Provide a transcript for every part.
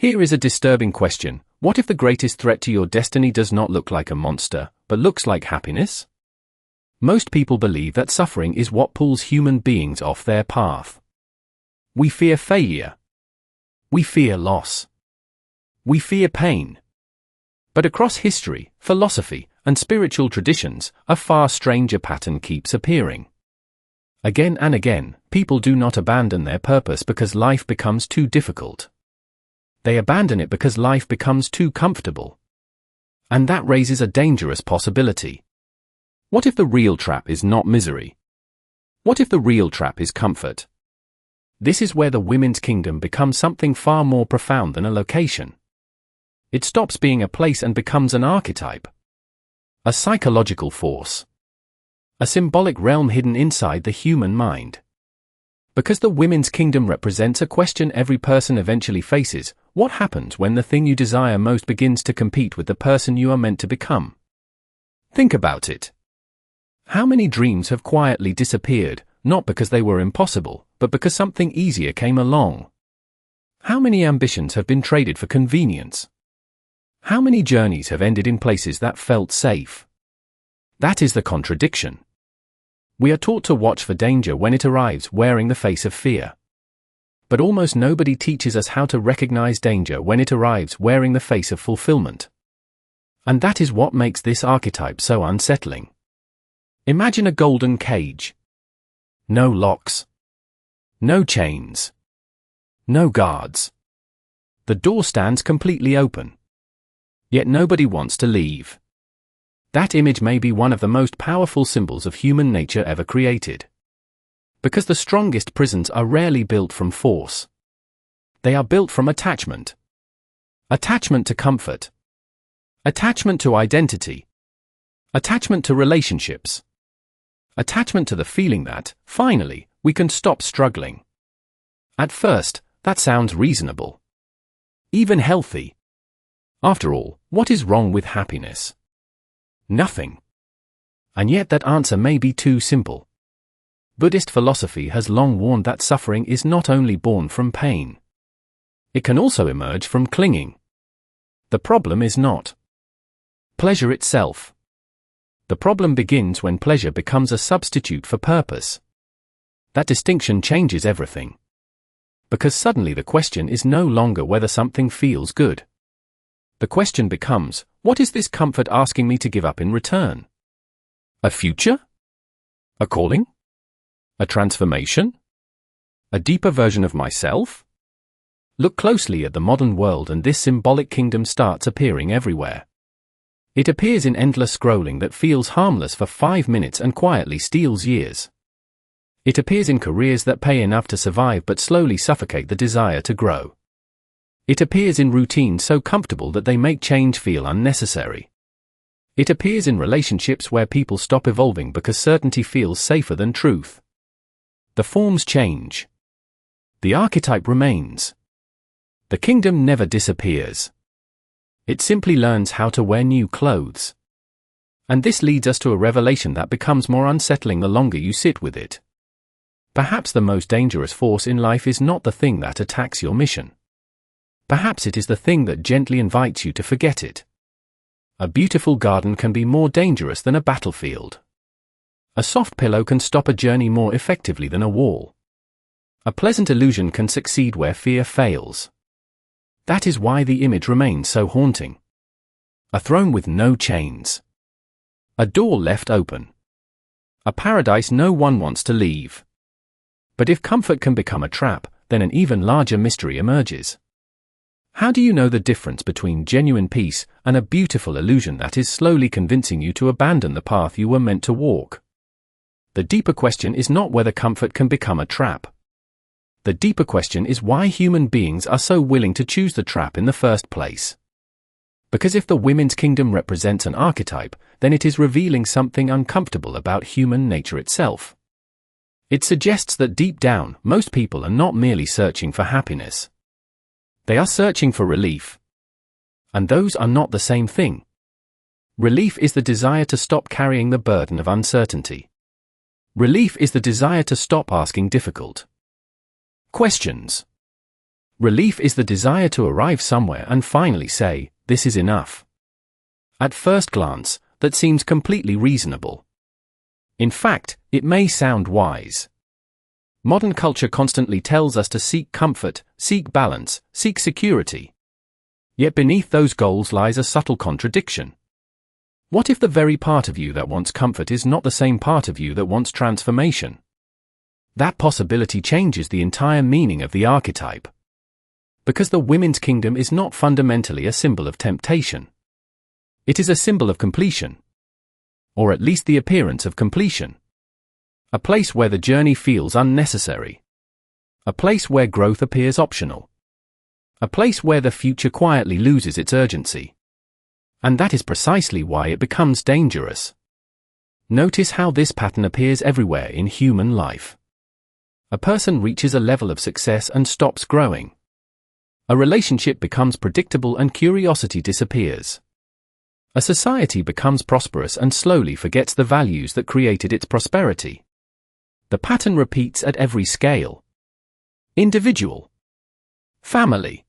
Here is a disturbing question. What if the greatest threat to your destiny does not look like a monster, but looks like happiness? Most people believe that suffering is what pulls human beings off their path. We fear failure. We fear loss. We fear pain. But across history, philosophy, and spiritual traditions, a far stranger pattern keeps appearing. Again and again, people do not abandon their purpose because life becomes too difficult. They abandon it because life becomes too comfortable. And that raises a dangerous possibility. What if the real trap is not misery? What if the real trap is comfort? This is where the women's kingdom becomes something far more profound than a location. It stops being a place and becomes an archetype. A psychological force. A symbolic realm hidden inside the human mind. Because the women's kingdom represents a question every person eventually faces: what happens when the thing you desire most begins to compete with the person you are meant to become? Think about it. How many dreams have quietly disappeared, not because they were impossible, but because something easier came along? How many ambitions have been traded for convenience? How many journeys have ended in places that felt safe? That is the contradiction. We are taught to watch for danger when it arrives wearing the face of fear. But almost nobody teaches us how to recognize danger when it arrives wearing the face of fulfillment. And that is what makes this archetype so unsettling. Imagine a golden cage. No locks. No chains. No guards. The door stands completely open. Yet nobody wants to leave. That image may be one of the most powerful symbols of human nature ever created. Because the strongest prisons are rarely built from force. They are built from attachment. Attachment to comfort. Attachment to identity. Attachment to relationships. Attachment to the feeling that, finally, we can stop struggling. At first, that sounds reasonable. Even healthy. After all, what is wrong with happiness? Nothing. And yet that answer may be too simple. Buddhist philosophy has long warned that suffering is not only born from pain. It can also emerge from clinging. The problem is not pleasure itself. The problem begins when pleasure becomes a substitute for purpose. That distinction changes everything. Because suddenly the question is no longer whether something feels good. The question becomes, what is this comfort asking me to give up in return? A future? A calling? A transformation? A deeper version of myself? Look closely at the modern world and this symbolic kingdom starts appearing everywhere. It appears in endless scrolling that feels harmless for 5 minutes and quietly steals years. It appears in careers that pay enough to survive but slowly suffocate the desire to grow. It appears in routines so comfortable that they make change feel unnecessary. It appears in relationships where people stop evolving because certainty feels safer than truth. The forms change. The archetype remains. The kingdom never disappears. It simply learns how to wear new clothes. And this leads us to a revelation that becomes more unsettling the longer you sit with it. Perhaps the most dangerous force in life is not the thing that attacks your mission. Perhaps it is the thing that gently invites you to forget it. A beautiful garden can be more dangerous than a battlefield. A soft pillow can stop a journey more effectively than a wall. A pleasant illusion can succeed where fear fails. That is why the image remains so haunting. A throne with no chains. A door left open. A paradise no one wants to leave. But if comfort can become a trap, then an even larger mystery emerges. How do you know the difference between genuine peace and a beautiful illusion that is slowly convincing you to abandon the path you were meant to walk? The deeper question is not whether comfort can become a trap. The deeper question is why human beings are so willing to choose the trap in the first place. Because if the women's kingdom represents an archetype, then it is revealing something uncomfortable about human nature itself. It suggests that deep down, most people are not merely searching for happiness. They are searching for relief. And those are not the same thing. Relief is the desire to stop carrying the burden of uncertainty. Relief is the desire to stop asking difficult questions. Relief is the desire to arrive somewhere and finally say, "This is enough." At first glance, that seems completely reasonable. In fact, it may sound wise. Modern culture constantly tells us to seek comfort, seek balance, seek security. Yet beneath those goals lies a subtle contradiction. What if the very part of you that wants comfort is not the same part of you that wants transformation? That possibility changes the entire meaning of the archetype. Because the women's kingdom is not fundamentally a symbol of temptation. It is a symbol of completion. Or at least the appearance of completion. A place where the journey feels unnecessary. A place where growth appears optional. A place where the future quietly loses its urgency. And that is precisely why it becomes dangerous. Notice how this pattern appears everywhere in human life. A person reaches a level of success and stops growing. A relationship becomes predictable and curiosity disappears. A society becomes prosperous and slowly forgets the values that created its prosperity. The pattern repeats at every scale. Individual. Family.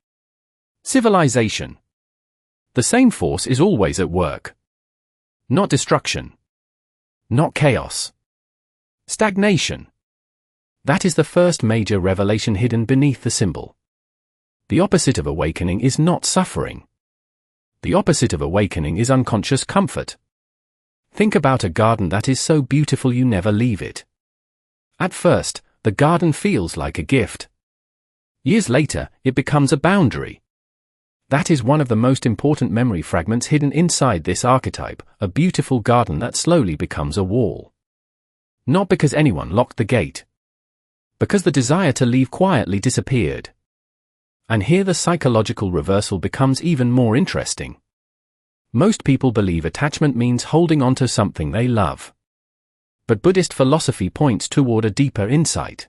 Civilization. The same force is always at work. Not destruction. Not chaos. Stagnation. That is the first major revelation hidden beneath the symbol. The opposite of awakening is not suffering. The opposite of awakening is unconscious comfort. Think about a garden that is so beautiful you never leave it. At first, the garden feels like a gift. Years later, it becomes a boundary. That is one of the most important memory fragments hidden inside this archetype, a beautiful garden that slowly becomes a wall. Not because anyone locked the gate. Because the desire to leave quietly disappeared. And here the psychological reversal becomes even more interesting. Most people believe attachment means holding on to something they love. But Buddhist philosophy points toward a deeper insight.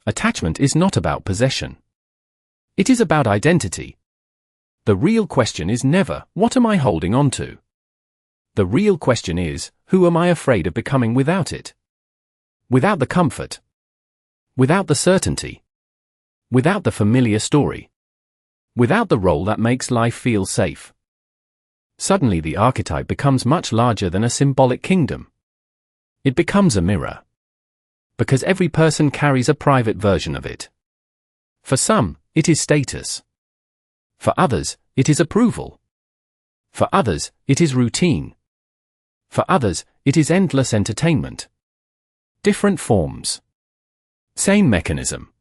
Attachment is not about possession. It is about identity. The real question is never, what am I holding on to? The real question is, who am I afraid of becoming without it? Without the comfort. Without the certainty. Without the familiar story. Without the role that makes life feel safe. Suddenly the archetype becomes much larger than a symbolic kingdom. It becomes a mirror. Because every person carries a private version of it. For some, it is status. For others, it is approval. For others, it is routine. For others, it is endless entertainment. Different forms. Same mechanism.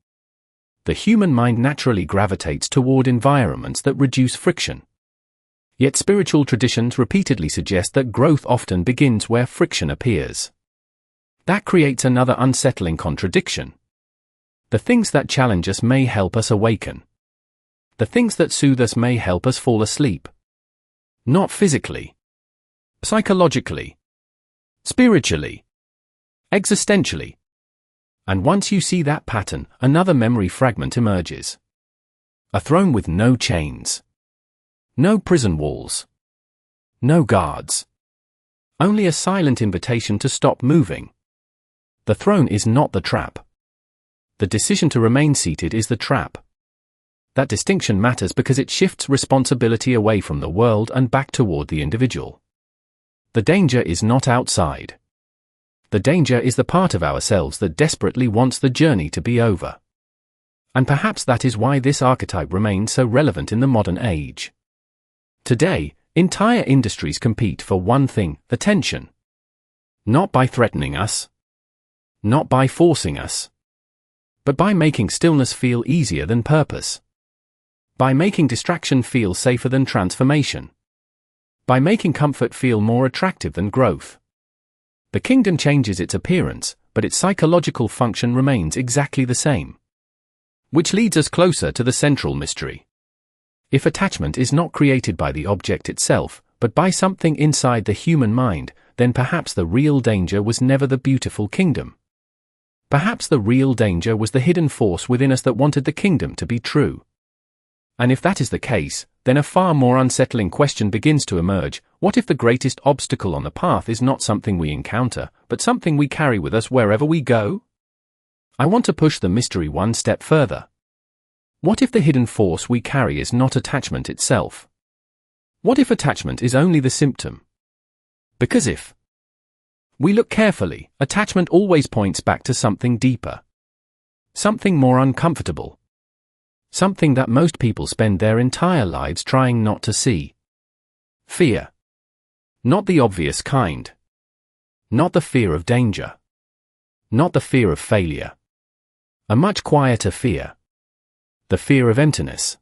The human mind naturally gravitates toward environments that reduce friction. Yet spiritual traditions repeatedly suggest that growth often begins where friction appears. That creates another unsettling contradiction. The things that challenge us may help us awaken. The things that soothe us may help us fall asleep. Not physically. Psychologically. Spiritually. Existentially. And once you see that pattern, another memory fragment emerges. A throne with no chains. No prison walls. No guards. Only a silent invitation to stop moving. The throne is not the trap. The decision to remain seated is the trap. That distinction matters because it shifts responsibility away from the world and back toward the individual. The danger is not outside. The danger is the part of ourselves that desperately wants the journey to be over. And perhaps that is why this archetype remains so relevant in the modern age. Today, entire industries compete for one thing, attention. Not by threatening us. Not by forcing us. But by making stillness feel easier than purpose. By making distraction feel safer than transformation. By making comfort feel more attractive than growth. The kingdom changes its appearance, but its psychological function remains exactly the same. Which leads us closer to the central mystery. If attachment is not created by the object itself, but by something inside the human mind, then perhaps the real danger was never the beautiful kingdom. Perhaps the real danger was the hidden force within us that wanted the kingdom to be true. And if that is the case, then a far more unsettling question begins to emerge. What if the greatest obstacle on the path is not something we encounter, but something we carry with us wherever we go? I want to push the mystery one step further. What if the hidden force we carry is not attachment itself? What if attachment is only the symptom? Because if we look carefully, attachment always points back to something deeper. Something more uncomfortable. Something that most people spend their entire lives trying not to see. Fear. Not the obvious kind. Not the fear of danger. Not the fear of failure. A much quieter fear. The fear of emptiness.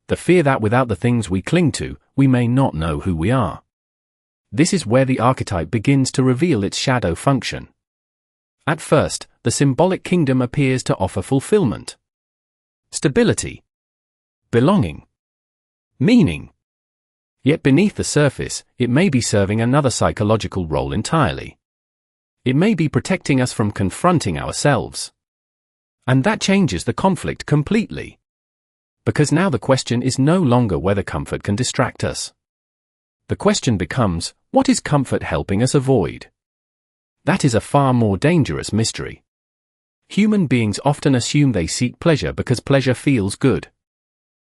The fear that without the things we cling to, we may not know who we are. This is where the archetype begins to reveal its shadow function. At first, the symbolic kingdom appears to offer fulfillment, stability, belonging, meaning. Yet beneath the surface, it may be serving another psychological role entirely. It may be protecting us from confronting ourselves. And that changes the conflict completely. Because now the question is no longer whether comfort can distract us. The question becomes, what is comfort helping us avoid? That is a far more dangerous mystery. Human beings often assume they seek pleasure because pleasure feels good.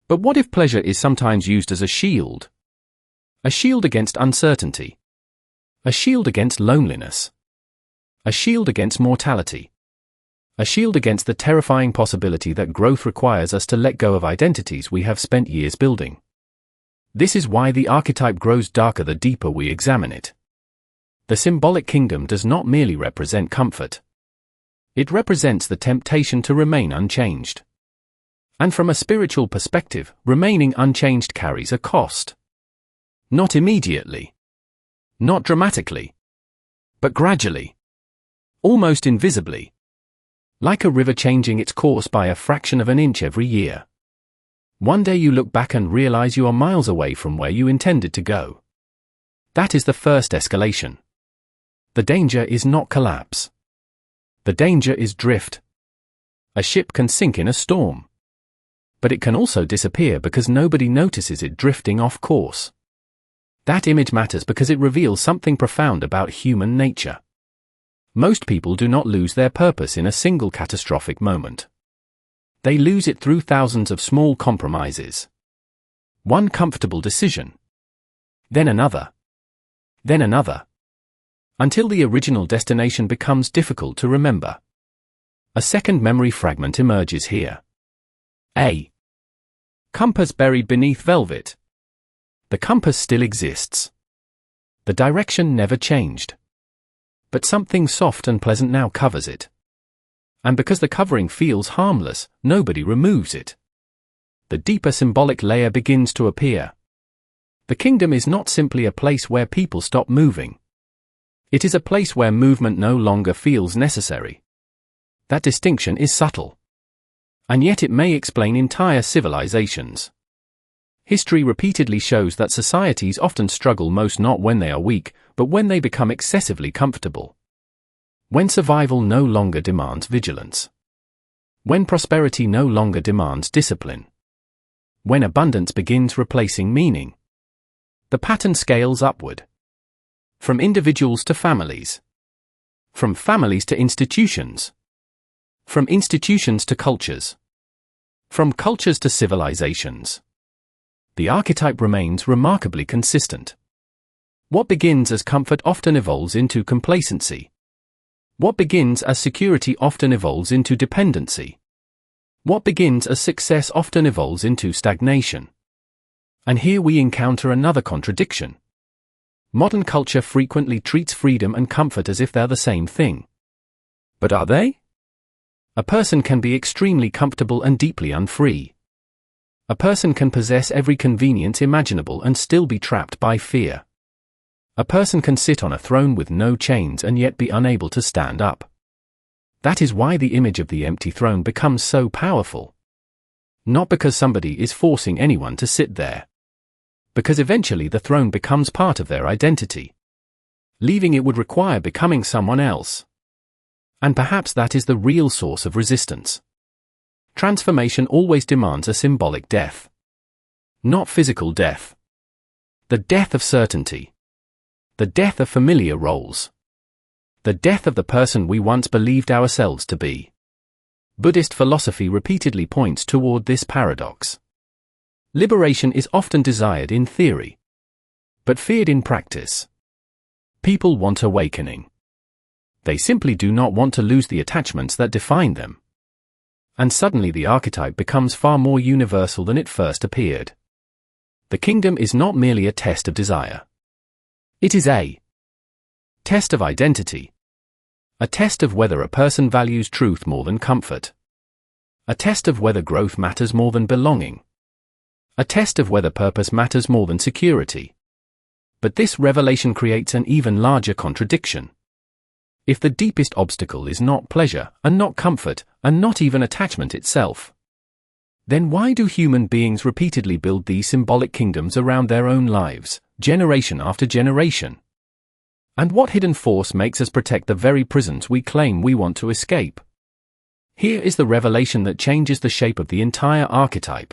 But what if pleasure is sometimes used as a shield? A shield against uncertainty. A shield against loneliness. A shield against mortality. A shield against the terrifying possibility that growth requires us to let go of identities we have spent years building. This is why the archetype grows darker the deeper we examine it. The symbolic kingdom does not merely represent comfort. It represents the temptation to remain unchanged. And from a spiritual perspective, remaining unchanged carries a cost. Not immediately. Not dramatically. But gradually. Almost invisibly. Like a river changing its course by a fraction of an inch every year. One day you look back and realize you are miles away from where you intended to go. That is the first escalation. The danger is not collapse. The danger is drift. A ship can sink in a storm. But it can also disappear because nobody notices it drifting off course. That image matters because it reveals something profound about human nature. Most people do not lose their purpose in a single catastrophic moment. They lose it through thousands of small compromises. One comfortable decision. Then another. Then another. Until the original destination becomes difficult to remember. A second memory fragment emerges here. A compass buried beneath velvet. The compass still exists. The direction never changed. But something soft and pleasant now covers it. And because the covering feels harmless, nobody removes it. The deeper symbolic layer begins to appear. The kingdom is not simply a place where people stop moving. It is a place where movement no longer feels necessary. That distinction is subtle. And yet it may explain entire civilizations. History repeatedly shows that societies often struggle most not when they are weak, but when they become excessively comfortable. When survival no longer demands vigilance. When prosperity no longer demands discipline. When abundance begins replacing meaning. The pattern scales upward. From individuals to families. From families to institutions. From institutions to cultures. From cultures to civilizations. The archetype remains remarkably consistent. What begins as comfort often evolves into complacency. What begins as security often evolves into dependency. What begins as success often evolves into stagnation. And here we encounter another contradiction. Modern culture frequently treats freedom and comfort as if they're the same thing. But are they? A person can be extremely comfortable and deeply unfree. A person can possess every convenience imaginable and still be trapped by fear. A person can sit on a throne with no chains and yet be unable to stand up. That is why the image of the empty throne becomes so powerful. Not because somebody is forcing anyone to sit there. Because eventually the throne becomes part of their identity. Leaving it would require becoming someone else. And perhaps that is the real source of resistance. Transformation always demands a symbolic death. Not physical death. The death of certainty. The death of familiar roles. The death of the person we once believed ourselves to be. Buddhist philosophy repeatedly points toward this paradox. Liberation is often desired in theory, but feared in practice. People want awakening. They simply do not want to lose the attachments that define them. And suddenly the archetype becomes far more universal than it first appeared. The kingdom is not merely a test of desire. It is a test of identity. A test of whether a person values truth more than comfort. A test of whether growth matters more than belonging. A test of whether purpose matters more than security. But this revelation creates an even larger contradiction. If the deepest obstacle is not pleasure, and not comfort, and not even attachment itself, then why do human beings repeatedly build these symbolic kingdoms around their own lives, generation after generation? And what hidden force makes us protect the very prisons we claim we want to escape? Here is the revelation that changes the shape of the entire archetype.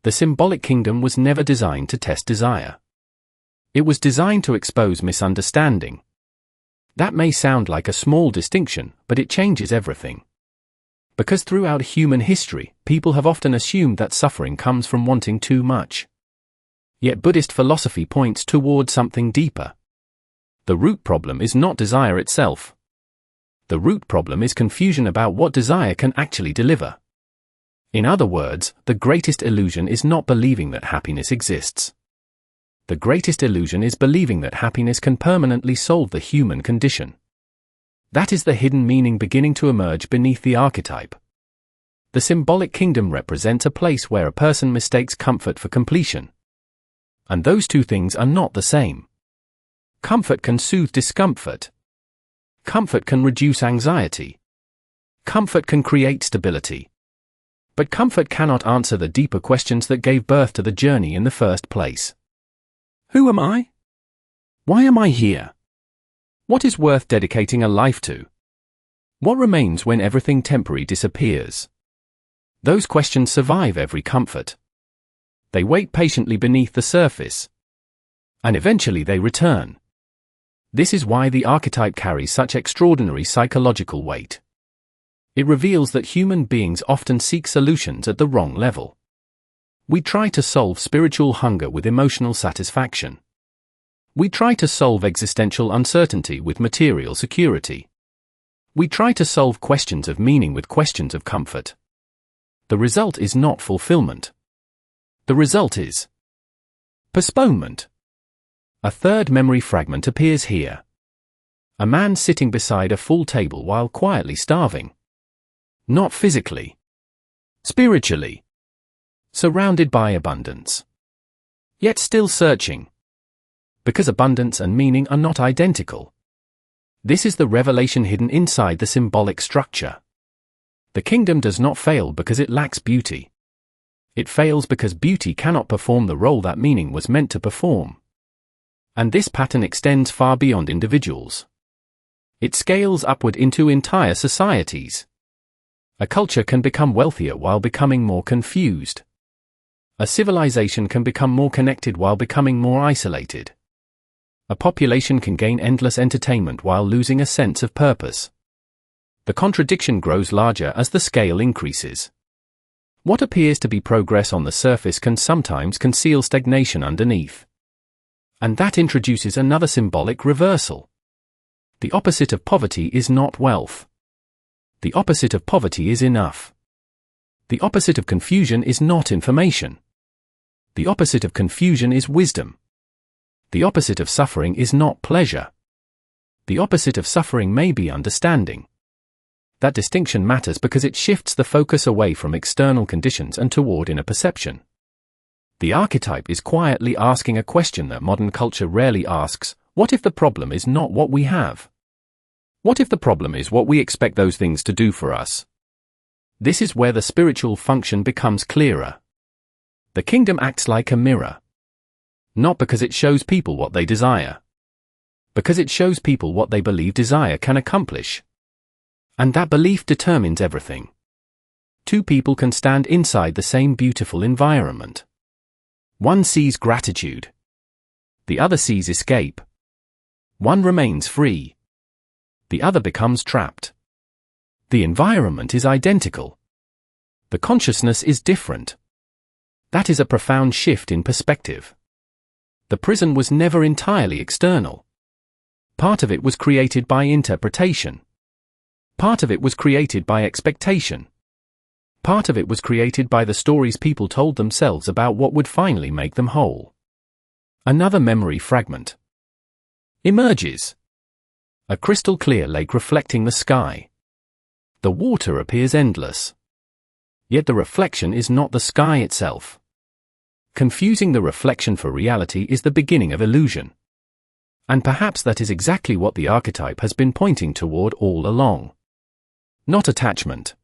The symbolic kingdom was never designed to test desire. It was designed to expose misunderstanding. That may sound like a small distinction, but it changes everything. Because throughout human history, people have often assumed that suffering comes from wanting too much. Yet Buddhist philosophy points toward something deeper. The root problem is not desire itself. The root problem is confusion about what desire can actually deliver. In other words, the greatest illusion is not believing that happiness exists. The greatest illusion is believing that happiness can permanently solve the human condition. That is the hidden meaning beginning to emerge beneath the archetype. The symbolic kingdom represents a place where a person mistakes comfort for completion. And those two things are not the same. Comfort can soothe discomfort. Comfort can reduce anxiety. Comfort can create stability. But comfort cannot answer the deeper questions that gave birth to the journey in the first place. Who am I? Why am I here? What is worth dedicating a life to? What remains when everything temporary disappears? Those questions survive every comfort. They wait patiently beneath the surface. And eventually they return. This is why the archetype carries such extraordinary psychological weight. It reveals that human beings often seek solutions at the wrong level. We try to solve spiritual hunger with emotional satisfaction. We try to solve existential uncertainty with material security. We try to solve questions of meaning with questions of comfort. The result is not fulfillment. The result is postponement. A third memory fragment appears here. A man sitting beside a full table while quietly starving. Not physically. Spiritually. Surrounded by abundance. Yet still searching. Because abundance and meaning are not identical. This is the revelation hidden inside the symbolic structure. The kingdom does not fail because it lacks beauty. It fails because beauty cannot perform the role that meaning was meant to perform. And this pattern extends far beyond individuals. It scales upward into entire societies. A culture can become wealthier while becoming more confused. A civilization can become more connected while becoming more isolated. A population can gain endless entertainment while losing a sense of purpose. The contradiction grows larger as the scale increases. What appears to be progress on the surface can sometimes conceal stagnation underneath. And that introduces another symbolic reversal. The opposite of poverty is not wealth. The opposite of poverty is enough. The opposite of confusion is not information. The opposite of confusion is wisdom. The opposite of suffering is not pleasure. The opposite of suffering may be understanding. That distinction matters because it shifts the focus away from external conditions and toward inner perception. The archetype is quietly asking a question that modern culture rarely asks: what if the problem is not what we have? What if the problem is what we expect those things to do for us? This is where the spiritual function becomes clearer. The kingdom acts like a mirror. Not because it shows people what they desire. Because it shows people what they believe desire can accomplish. And that belief determines everything. Two people can stand inside the same beautiful environment. One sees gratitude. The other sees escape. One remains free. The other becomes trapped. The environment is identical. The consciousness is different. That is a profound shift in perspective. The prison was never entirely external. Part of it was created by interpretation. Part of it was created by expectation. Part of it was created by the stories people told themselves about what would finally make them whole. Another memory fragment emerges. A crystal clear lake reflecting the sky. The water appears endless. Yet the reflection is not the sky itself. Confusing the reflection for reality is the beginning of illusion. And perhaps that is exactly what the archetype has been pointing toward all along. Not attachment.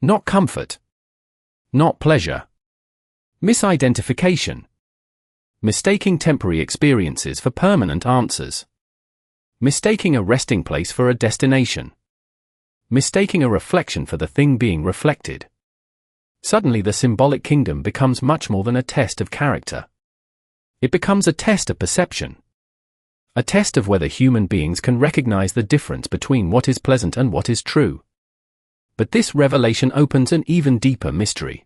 Not comfort. Not pleasure. Misidentification. Mistaking temporary experiences for permanent answers. Mistaking a resting place for a destination. Mistaking a reflection for the thing being reflected. Suddenly the symbolic kingdom becomes much more than a test of character. It becomes a test of perception. A test of whether human beings can recognize the difference between what is pleasant and what is true. But this revelation opens an even deeper mystery.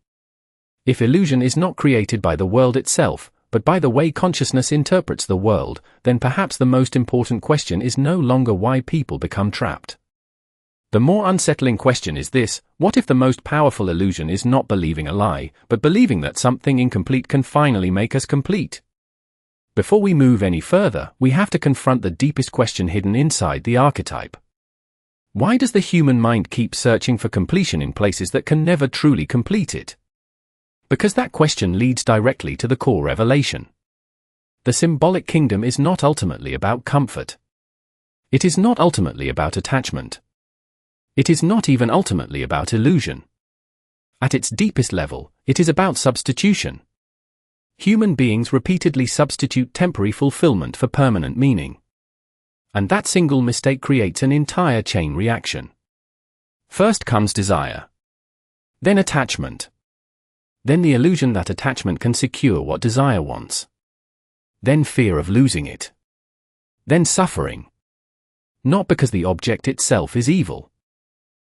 If illusion is not created by the world itself, but by the way consciousness interprets the world, then perhaps the most important question is no longer why people become trapped. The more unsettling question is this: what if the most powerful illusion is not believing a lie, but believing that something incomplete can finally make us complete? Before we move any further, we have to confront the deepest question hidden inside the archetype. Why does the human mind keep searching for completion in places that can never truly complete it? Because that question leads directly to the core revelation. The symbolic kingdom is not ultimately about comfort. It is not ultimately about attachment. It is not even ultimately about illusion. At its deepest level, it is about substitution. Human beings repeatedly substitute temporary fulfillment for permanent meaning. And that single mistake creates an entire chain reaction. First comes desire. Then attachment. Then the illusion that attachment can secure what desire wants. Then fear of losing it. Then suffering. Not because the object itself is evil,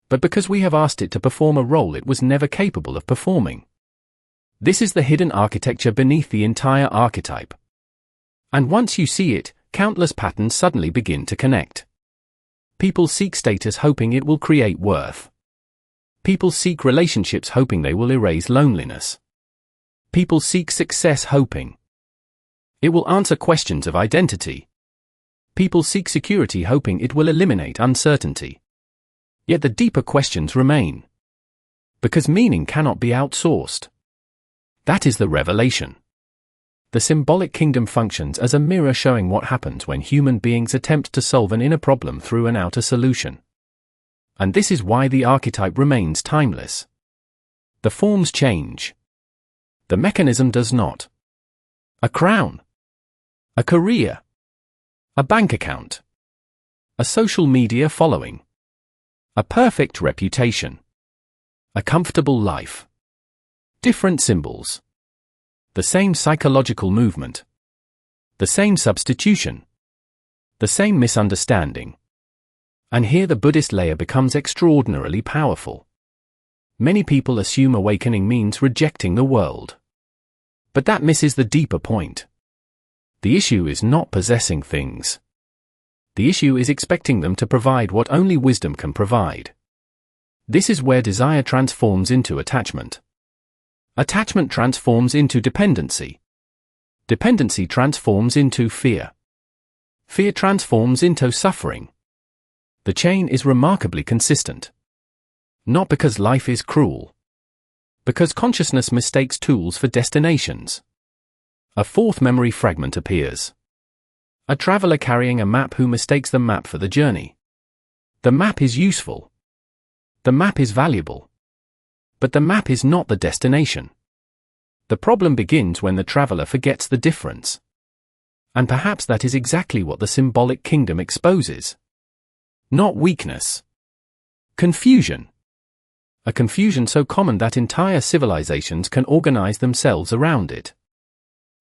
but because we have asked it to perform a role it was never capable of performing. This is the hidden architecture beneath the entire archetype. And once you see it, countless patterns suddenly begin to connect. People seek status hoping it will create worth. People seek relationships hoping they will erase loneliness. People seek success hoping it will answer questions of identity. People seek security hoping it will eliminate uncertainty. Yet the deeper questions remain. Because meaning cannot be outsourced. That is the revelation. The symbolic kingdom functions as a mirror showing what happens when human beings attempt to solve an inner problem through an outer solution. And this is why the archetype remains timeless. The forms change. The mechanism does not. A crown. A career. A bank account. A social media following. A perfect reputation. A comfortable life. Different symbols. The same psychological movement. The same substitution. The same misunderstanding. And here the Buddhist layer becomes extraordinarily powerful. Many people assume awakening means rejecting the world. But that misses the deeper point. The issue is not possessing things. The issue is expecting them to provide what only wisdom can provide. This is where desire transforms into attachment. Attachment transforms into dependency. Dependency transforms into fear. Fear transforms into suffering. The chain is remarkably consistent. Not because life is cruel. Because consciousness mistakes tools for destinations. A fourth memory fragment appears. A traveler carrying a map who mistakes the map for the journey. The map is useful. The map is valuable. But the map is not the destination. The problem begins when the traveler forgets the difference. And perhaps that is exactly what the symbolic kingdom exposes. Not weakness. Confusion. A confusion so common that entire civilizations can organize themselves around it.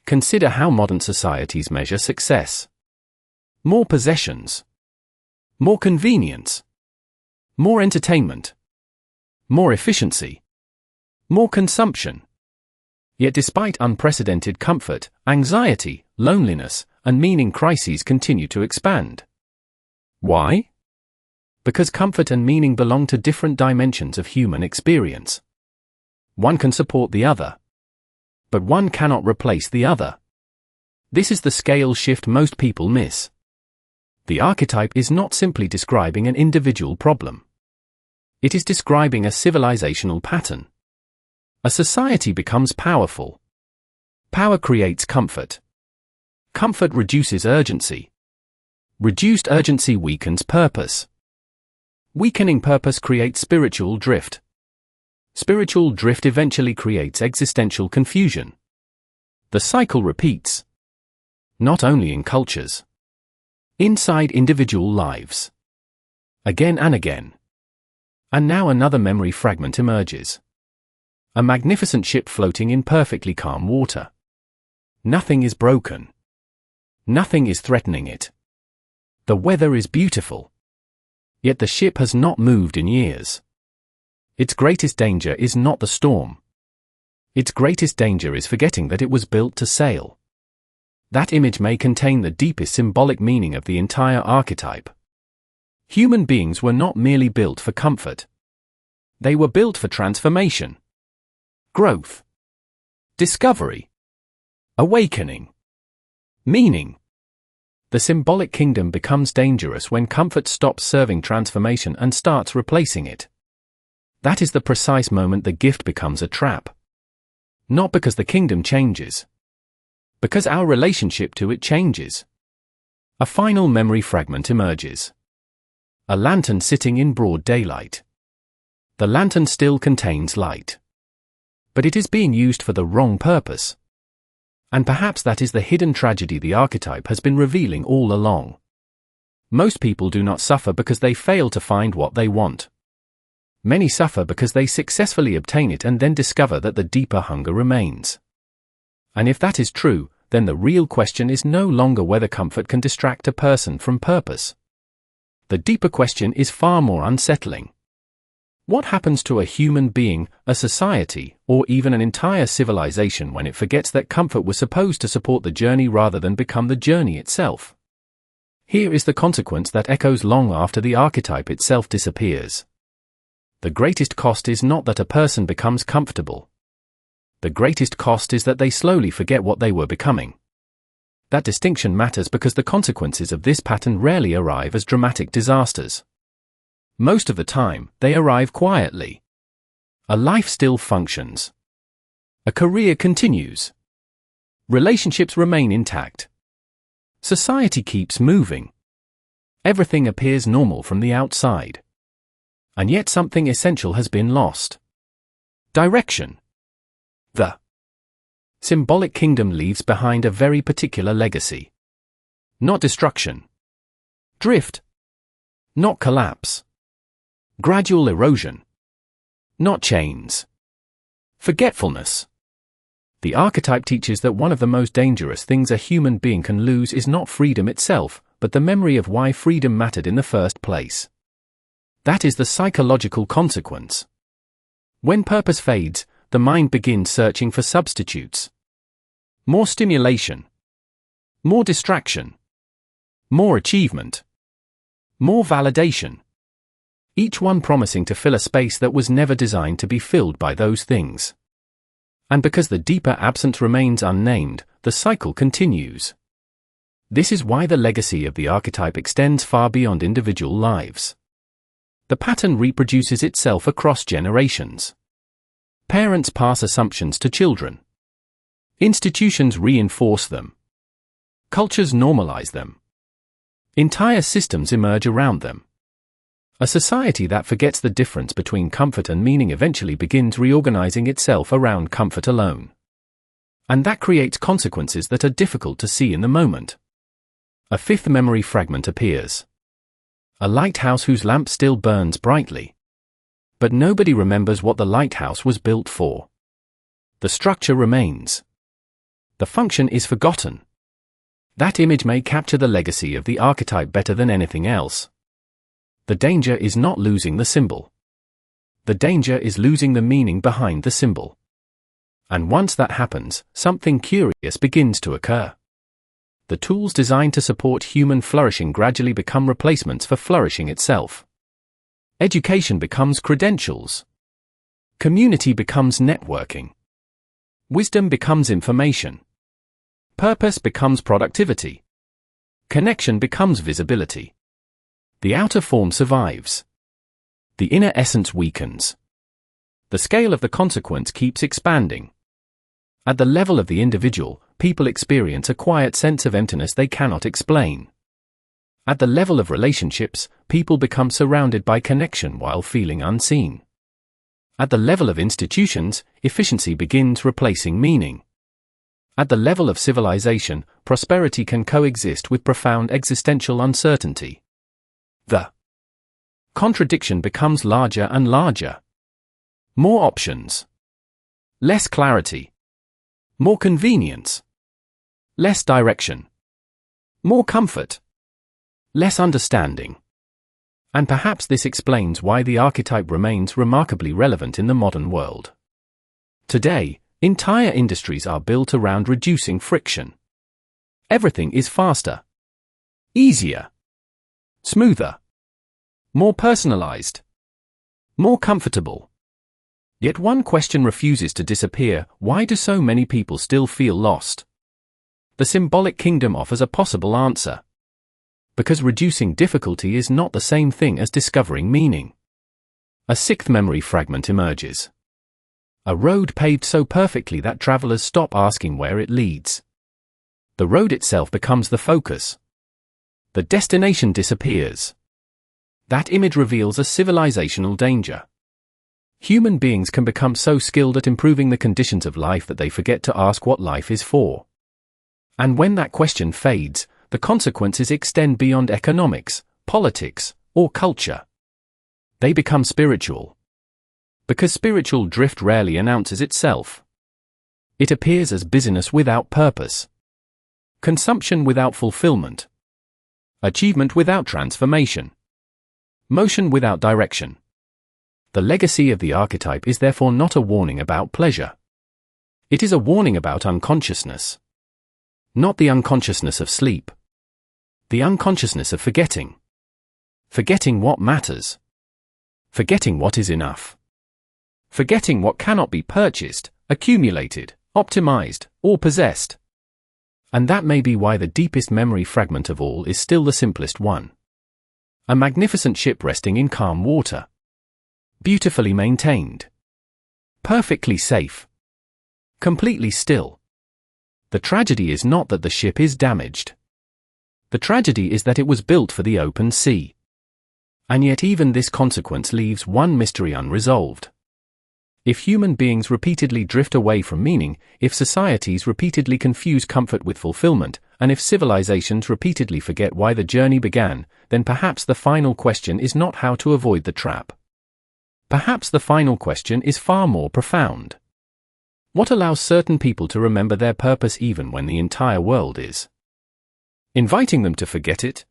Consider how modern societies measure success. More possessions. More convenience. more entertainment, more efficiency, more consumption. Yet despite unprecedented comfort, anxiety, loneliness, and meaning crises continue to expand. Why? Because comfort and meaning belong to different dimensions of human experience. One can support the other, but one cannot replace the other. This is the scale shift most people miss. The archetype is not simply describing an individual problem. It is describing a civilizational pattern. A society becomes powerful. Power creates comfort. Comfort reduces urgency. Reduced urgency weakens purpose. Weakening purpose creates spiritual drift. Spiritual drift eventually creates existential confusion. The cycle repeats. Not only in cultures. Inside individual lives. Again and again. And now another memory fragment emerges. A magnificent ship floating in perfectly calm water. Nothing is broken. Nothing is threatening it. The weather is beautiful. Yet the ship has not moved in years. Its greatest danger is not the storm. Its greatest danger is forgetting that it was built to sail. That image may contain the deepest symbolic meaning of the entire archetype. Human beings were not merely built for comfort. They were built for transformation. Growth, discovery, awakening, meaning. The symbolic kingdom becomes dangerous when comfort stops serving transformation and starts replacing it. That is the precise moment the gift becomes a trap. Not because the kingdom changes, because our relationship to it changes. A final memory fragment emerges. A lantern sitting in broad daylight. The lantern still contains light. But it is being used for the wrong purpose. And perhaps that is the hidden tragedy the archetype has been revealing all along. Most people do not suffer because they fail to find what they want. Many suffer because they successfully obtain it and then discover that the deeper hunger remains. And if that is true, then the real question is no longer whether comfort can distract a person from purpose. The deeper question is far more unsettling. What happens to a human being, a society, or even an entire civilization when it forgets that comfort was supposed to support the journey rather than become the journey itself? Here is the consequence that echoes long after the archetype itself disappears. The greatest cost is not that a person becomes comfortable. The greatest cost is that they slowly forget what they were becoming. That distinction matters because the consequences of this pattern rarely arrive as dramatic disasters. Most of the time, they arrive quietly. A life still functions. A career continues. Relationships remain intact. Society keeps moving. Everything appears normal from the outside. And yet something essential has been lost. Direction. The symbolic kingdom leaves behind a very particular legacy. Not destruction. Drift. Not collapse. Gradual erosion. Not chains. Forgetfulness. The archetype teaches that one of the most dangerous things a human being can lose is not freedom itself, but the memory of why freedom mattered in the first place. That is the psychological consequence. When purpose fades, the mind begins searching for substitutes. More stimulation. More distraction. More achievement. More validation. Each one promising to fill a space that was never designed to be filled by those things. And because the deeper absence remains unnamed, the cycle continues. This is why the legacy of the archetype extends far beyond individual lives. The pattern reproduces itself across generations. Parents pass assumptions to children. Institutions reinforce them. Cultures normalize them. Entire systems emerge around them. A society that forgets the difference between comfort and meaning eventually begins reorganizing itself around comfort alone. And that creates consequences that are difficult to see in the moment. A fifth memory fragment appears. A lighthouse whose lamp still burns brightly. But nobody remembers what the lighthouse was built for. The structure remains. The function is forgotten. That image may capture the legacy of the archetype better than anything else. The danger is not losing the symbol. The danger is losing the meaning behind the symbol. And once that happens, something curious begins to occur. The tools designed to support human flourishing gradually become replacements for flourishing itself. Education becomes credentials. Community becomes networking. Wisdom becomes information. Purpose becomes productivity. Connection becomes visibility. The outer form survives. The inner essence weakens. The scale of the consequence keeps expanding. At the level of the individual, people experience a quiet sense of emptiness they cannot explain. At the level of relationships, people become surrounded by connection while feeling unseen. At the level of institutions, efficiency begins replacing meaning. At the level of civilization, prosperity can coexist with profound existential uncertainty. The contradiction becomes larger and larger. More options. Less clarity. More convenience. Less direction. More comfort. Less understanding. And perhaps this explains why the archetype remains remarkably relevant in the modern world. Today, entire industries are built around reducing friction. Everything is faster, easier, smoother, more personalized, more comfortable. Yet one question refuses to disappear: why do so many people still feel lost? The symbolic kingdom offers a possible answer. Because reducing difficulty is not the same thing as discovering meaning. A sixth memory fragment emerges. A road paved so perfectly that travelers stop asking where it leads. The road itself becomes the focus. The destination disappears. That image reveals a civilizational danger. Human beings can become so skilled at improving the conditions of life that they forget to ask what life is for. And when that question fades, the consequences extend beyond economics, politics, or culture. They become spiritual. Because spiritual drift rarely announces itself. It appears as busyness without purpose. Consumption without fulfillment. Achievement without transformation. Motion without direction. The legacy of the archetype is therefore not a warning about pleasure. It is a warning about unconsciousness. Not the unconsciousness of sleep. The unconsciousness of forgetting. Forgetting what matters. Forgetting what is enough. Forgetting what cannot be purchased, accumulated, optimized, or possessed. And that may be why the deepest memory fragment of all is still the simplest one. A magnificent ship resting in calm water. Beautifully maintained. Perfectly safe. Completely still. The tragedy is not that the ship is damaged. The tragedy is that it was built for the open sea. And yet even this consequence leaves one mystery unresolved. If human beings repeatedly drift away from meaning, if societies repeatedly confuse comfort with fulfillment, and if civilizations repeatedly forget why the journey began, then perhaps the final question is not how to avoid the trap. Perhaps the final question is far more profound. What allows certain people to remember their purpose even when the entire world is inviting them to forget it?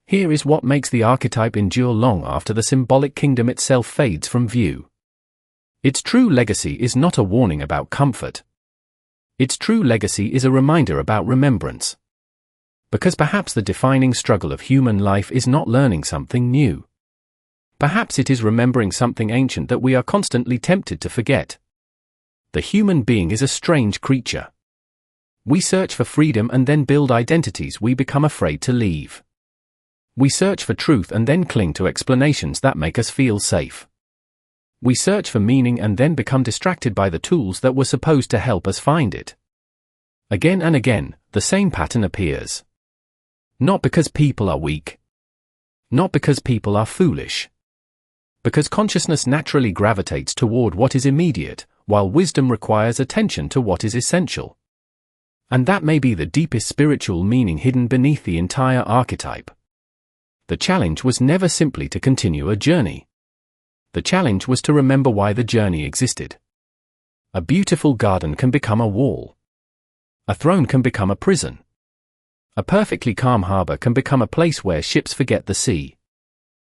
Here is what makes the archetype endure long after the symbolic kingdom itself fades from view. Its true legacy is not a warning about comfort. Its true legacy is a reminder about remembrance. Because perhaps the defining struggle of human life is not learning something new. Perhaps it is remembering something ancient that we are constantly tempted to forget. The human being is a strange creature. We search for freedom and then build identities we become afraid to leave. We search for truth and then cling to explanations that make us feel safe. We search for meaning and then become distracted by the tools that were supposed to help us find it. Again and again, the same pattern appears. Not because people are weak. Not because people are foolish. Because consciousness naturally gravitates toward what is immediate, while wisdom requires attention to what is essential. And that may be the deepest spiritual meaning hidden beneath the entire archetype. The challenge was never simply to continue a journey. The challenge was to remember why the journey existed. A beautiful garden can become a wall. A throne can become a prison. A perfectly calm harbor can become a place where ships forget the sea.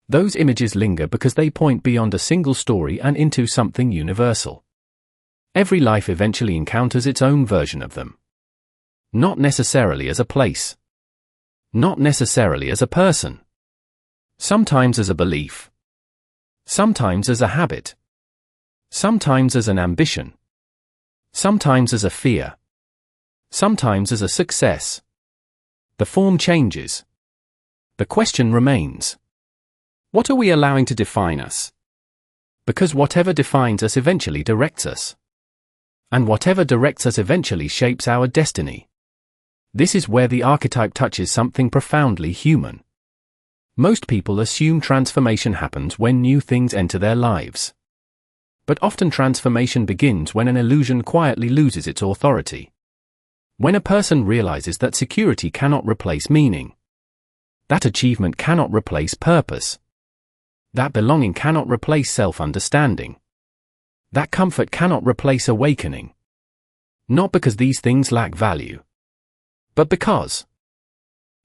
Those images linger because they point beyond a single story and into something universal. Every life eventually encounters its own version of them. Not necessarily as a place. Not necessarily as a person. Sometimes as a belief. Sometimes as a habit. Sometimes as an ambition. Sometimes as a fear. Sometimes as a success. The form changes. The question remains. What are we allowing to define us? Because whatever defines us eventually directs us. And whatever directs us eventually shapes our destiny. This is where the archetype touches something profoundly human. Most people assume transformation happens when new things enter their lives. But often transformation begins when an illusion quietly loses its authority. When a person realizes that security cannot replace meaning. That achievement cannot replace purpose. That belonging cannot replace self-understanding. That comfort cannot replace awakening. Not because these things lack value, but because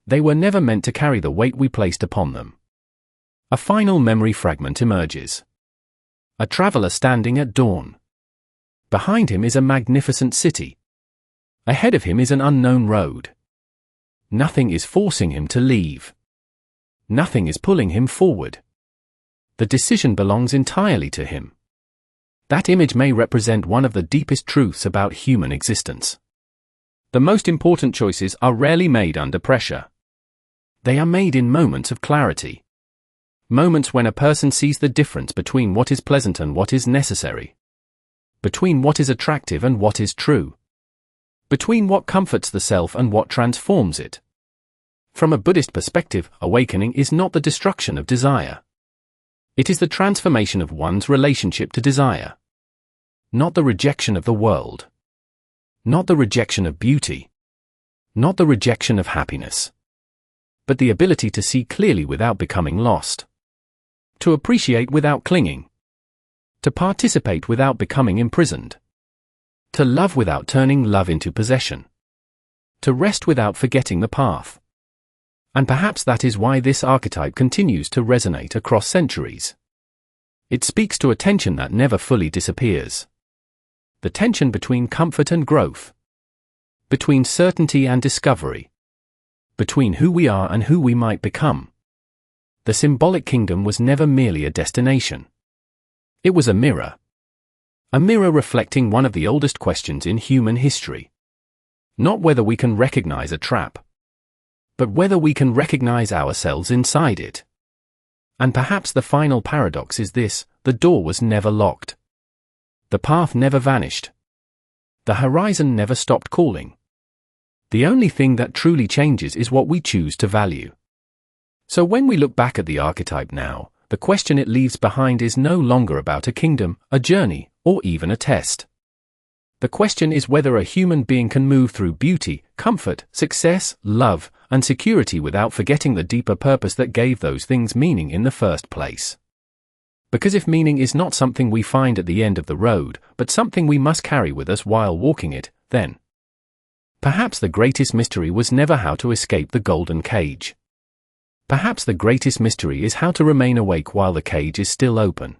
they were never meant to carry the weight we placed upon them. A final memory fragment emerges. A traveler standing at dawn. Behind him is a magnificent city. Ahead of him is an unknown road. Nothing is forcing him to leave. Nothing is pulling him forward. The decision belongs entirely to him. That image may represent one of the deepest truths about human existence. The most important choices are rarely made under pressure. They are made in moments of clarity. Moments when a person sees the difference between what is pleasant and what is necessary. Between what is attractive and what is true. Between what comforts the self and what transforms it. From a Buddhist perspective, awakening is not the destruction of desire. It is the transformation of one's relationship to desire. Not the rejection of the world. Not the rejection of beauty. Not the rejection of happiness. But the ability to see clearly without becoming lost. To appreciate without clinging. To participate without becoming imprisoned. To love without turning love into possession. To rest without forgetting the path. And perhaps that is why this archetype continues to resonate across centuries. It speaks to a tension that never fully disappears. The tension between comfort and growth. Between certainty and discovery. Between who we are and who we might become. The symbolic kingdom was never merely a destination. It was a mirror. A mirror reflecting one of the oldest questions in human history. Not whether we can recognize a trap, but whether we can recognize ourselves inside it. And perhaps the final paradox is this: the door was never locked. The path never vanished. The horizon never stopped calling. The only thing that truly changes is what we choose to value. So when we look back at the archetype now, the question it leaves behind is no longer about a kingdom, a journey, or even a test. The question is whether a human being can move through beauty, comfort, success, love, and security without forgetting the deeper purpose that gave those things meaning in the first place. Because if meaning is not something we find at the end of the road, but something we must carry with us while walking it, then perhaps the greatest mystery was never how to escape the golden cage. Perhaps the greatest mystery is how to remain awake while the cage is still open.